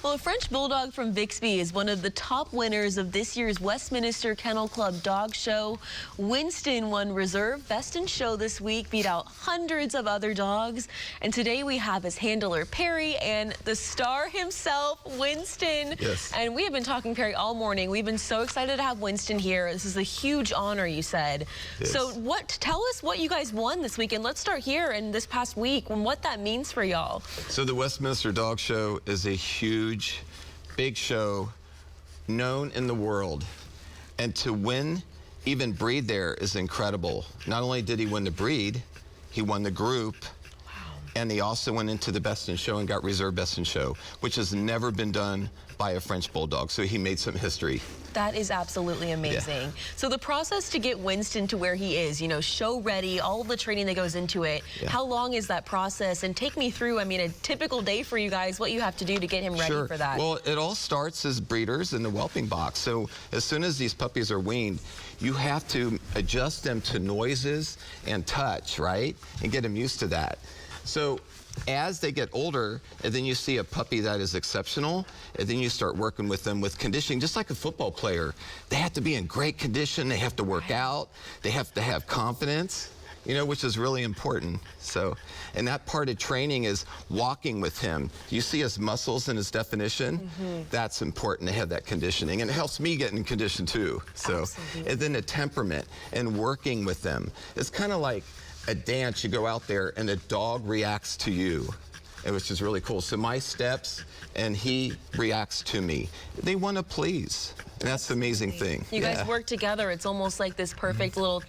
Well, a French Bulldog from Bixby is one of the top winners of this year's Westminster Kennel Club Dog Show. Winston won Reserve Best in Show this week, beat out hundreds of other dogs. And today we have his handler, Perry, and the star himself, Winston. Yes. And we have been talking, Perry, all morning. We've been so excited to have Winston here. This is a huge honor, you said. Yes. So tell us what you guys won this weekend. Let's start here in this past week and what that means for y'all. So the Westminster Dog Show is a huge, big show known in the world. And to win, even breed there is incredible. Not only did he win the breed, he won the group. And he also went into the Best in Show and got Reserve Best in Show, which has never been done by a French Bulldog. So he made some history. That is absolutely amazing. Yeah. So the process to get Winston to where he is, you know, show ready, all the training that goes into it. Yeah. How long is that process? And take me through, I mean, a typical day for you guys, what you have to do to get him ready for that. Well, it all starts as breeders in the whelping box. So as soon as these puppies are weaned, you have to adjust them to noises and touch, right? And get them used to that. So as they get older, and then you see a puppy that is exceptional, and then you start working with them with conditioning, just like a football player. They have to be in great condition, they have to work out, they have to have confidence, you know, which is really important. So, and that part of training is walking with him. You see his muscles and his definition? That's important to have that conditioning, and it helps me get in condition too. So, absolutely. And then the temperament and working with them. It's kind of like a dance. You go out there and the dog reacts to you, which is really cool. So my steps and he reacts to me. They want to please, and that's the amazing thing. You guys work together. It's almost like this perfect little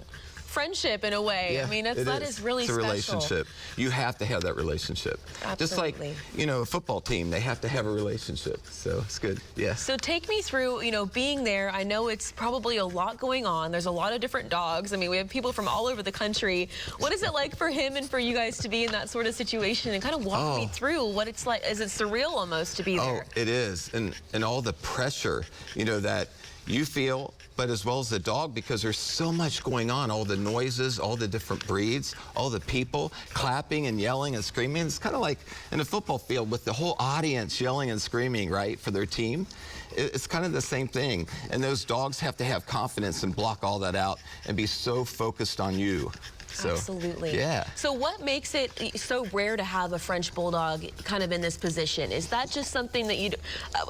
friendship in a way. Yeah, I mean, that is really special. It's a relationship. You have to have that relationship. Absolutely. Just like, you know, a football team, they have to have a relationship. So it's good. Yeah. So take me through, you know, being there. I know it's probably a lot going on. There's a lot of different dogs. I mean, we have people from all over the country. What is it like for him and for you guys to be in that sort of situation, and kind of walk me through what it's like? Is it surreal almost to be there? Oh, it is. And all the pressure, you know, that you feel, but as well as the dog, because there's so much going on, all the noises, all the different breeds, all the people clapping and yelling and screaming. It's kind of like in a football field with the whole audience yelling and screaming, right, for their team. It's kind of the same thing. And those dogs have to have confidence and block all that out and be so focused on you. So, absolutely. Yeah. So what makes it so rare to have a French Bulldog kind of in this position? Is that just something that you,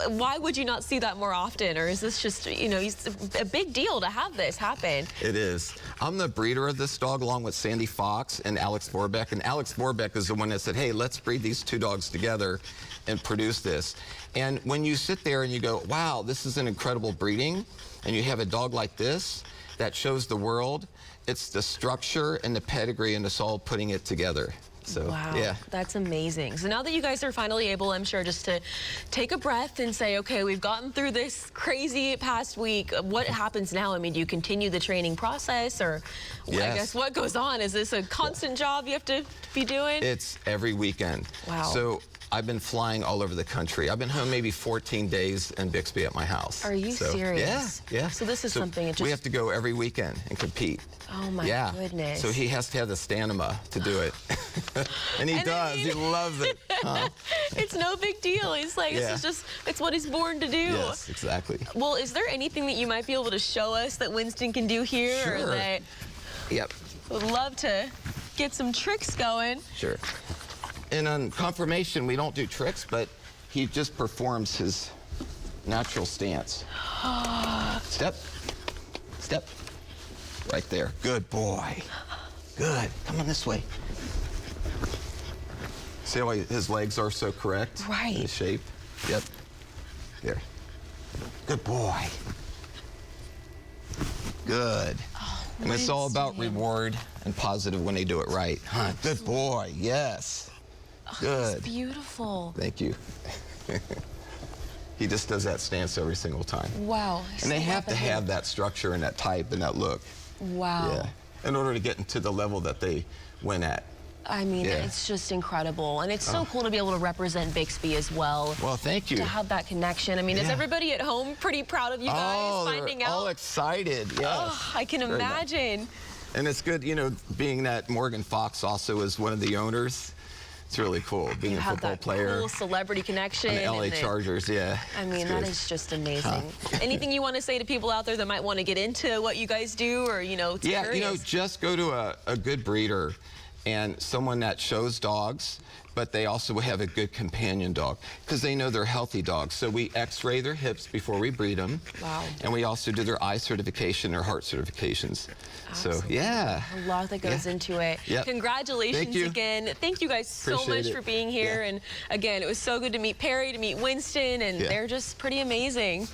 why would you not see that more often? Or is this just, you know, it's a big deal to have this happen? It is. I'm the breeder of this dog along with Sandy Fox and Alex Vorbeck. And Alex Vorbeck is the one that said, hey, let's breed these two dogs together and produce this. And when you sit there and you go, wow, this is an incredible breeding, and you have a dog like this that shows the world, it's the structure and the pedigree and us all putting it together. So, wow, yeah. That's amazing. So now that you guys are finally able, I'm sure, just to take a breath and say, okay, we've gotten through this crazy past week. What happens now? I mean, do you continue the training process, or yes. I guess what goes on? Is this a constant job you have to be doing? It's every weekend. Wow. So I've been flying all over the country. I've been home maybe 14 days in Bixby at my house. Are you serious? Yeah, yeah. So this is something we have to go every weekend and compete. Oh my goodness. So he has to have the stamina to do it. And he does. He loves it. Huh? It's no big deal. He's like, this is just, it's what he's born to do. Yes, exactly. Well, is there anything that you might be able to show us that Winston can do here? Sure. Or that Yep. would love to get some tricks going. Sure. And on confirmation, we don't do tricks, but he just performs his natural stance. Step, step, right there. Good boy. Good. Come on this way. See how his legs are so correct? Right. In his shape. Yep. There. Good boy. Good. Oh, and it's all about reward and positive when they do it right. Huh? Good boy. Yes. Good. That's beautiful. Thank you. He just does that stance every single time. Wow. And they have to have that structure and that type and that look. Wow. Yeah. In order to get into the level that they win at. I mean, it's just incredible. And it's so cool to be able to represent Bixby as well. Well, thank you. To have that connection. I mean, is everybody at home pretty proud of you guys finding out? All excited, yes. Oh, I can imagine. And it's good, you know, being that Morgan Fox also is one of the owners, It's really cool being a have football that player. cool celebrity connection. And the LA and then- Chargers, yeah. I mean, that is just amazing. Anything you want to say to people out there that might want to get into what you guys do, or, you know, Yeah, curious? you know, just go to a good breeder and someone that shows dogs, but they also have a good companion dog because they know they're healthy dogs. So we x-ray their hips before we breed them. Wow. And we also do their eye certification, their heart certifications. Absolutely. So, yeah. A lot that goes into it. Yep. Congratulations Thank you. again. Thank you guys so Appreciate much it. for being here. Yeah. And again, it was so good to meet Perry, to meet Winston, and Yeah. they're just pretty amazing.